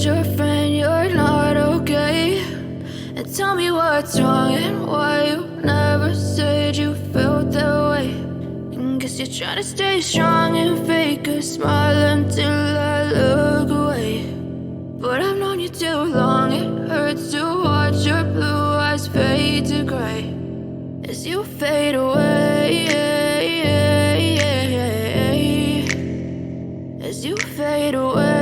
told your friend you're not okay? And tell me what's wrong and why you never said you felt that way. And guess you're trying to stay strong and fake a smile until I look away. But I've known you too long, it hurts to watch your blue eyes fade to gray as you fade away, as you fade away.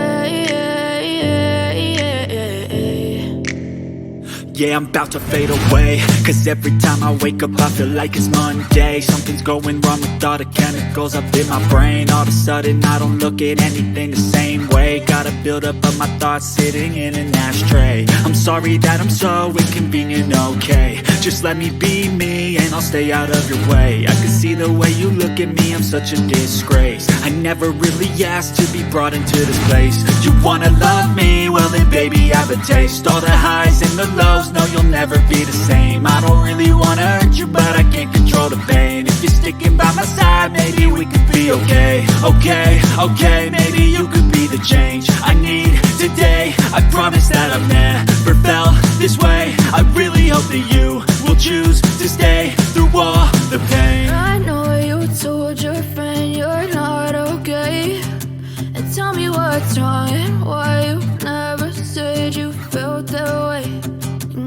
Yeah, I'm about to fade away, cause every time I wake up I feel like it's Monday. Something's going wrong with all the chemicals up in my brain. All of a sudden I don't look at anything the same way. Gotta build up of my thoughts sitting in an ashtray. I'm sorry that I'm so inconvenient, okay? Just let me be me and I'll stay out of your way. I can see the way you look at me, I'm such a disgrace. I never really asked to be brought into this place. You wanna love me? Well then baby I have a taste. All the highs and the lows, no, you'll never be the same. I don't really wanna hurt you, but I can't control the pain. If you're sticking by my side, maybe we could be okay. Okay, maybe you could be the change I need today. I promise that I've never felt this way. I really hope that you will choose to stay through all the pain. I know you told your friend you're not okay. And tell me what's wrong and why you never said you felt that way.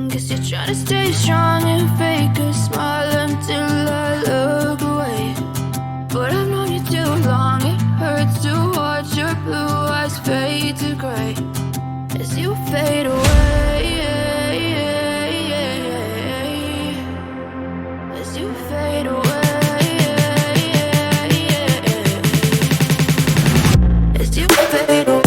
Guess you're trying to stay strong and fake a smile until I look away. But I've known you too long, it hurts to watch your blue eyes fade to gray as you fade away, as you fade away, as you fade away.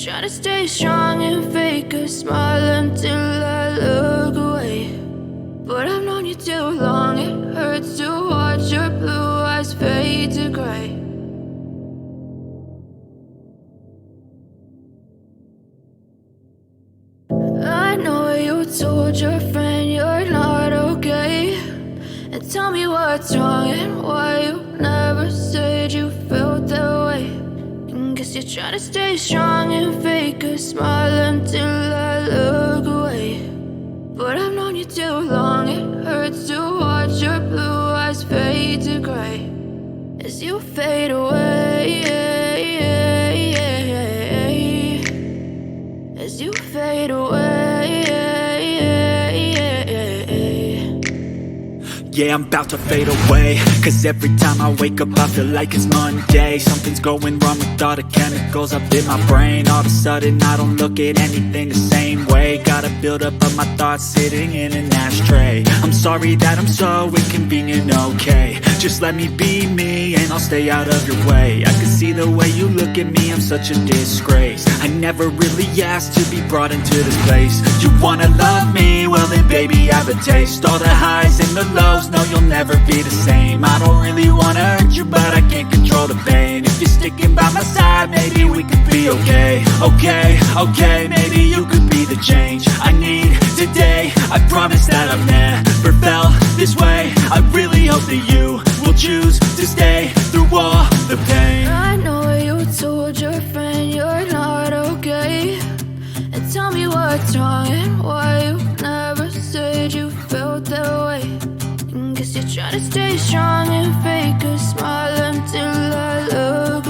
Try to stay strong and fake a smile until I look away. But I've known you too long, it hurts to watch your blue eyes fade to gray. I know you told your friend you're not okay. And tell me what's wrong and why you never said you felt that way. Guess you're trying to stay strong and fake a smile until I look away. But I've known you too long, it hurts to watch your blue eyes fade to gray as you fade away, as you fade away. Yeah, I'm about to fade away, cause every time I wake up I feel like it's Monday. Something's going wrong with all the chemicals up in my brain. All of a sudden I don't look at anything the same way. way. Got a buildup of my thoughts sitting in an ashtray. I'm sorry that I'm so inconvenient, okay. Just let me be me and I'll stay out of your way. I can see the way you look at me, I'm such a disgrace. I never really asked to be brought into this place. You wanna love me? Well then baby, have a taste. All the highs and the lows, no you'll never be the same. I don't really wanna hurt you, but I can't control the pain. If you're sticking by my side, maybe we could be okay. Okay, maybe you could be the change I need today. I promise that I've never felt this way. I really hope that you will choose to stay through all the pain. I know you told your friend you're not okay, and tell me what's wrong and why you never said you felt that way. And guess you're trying to stay strong and fake a smile until I look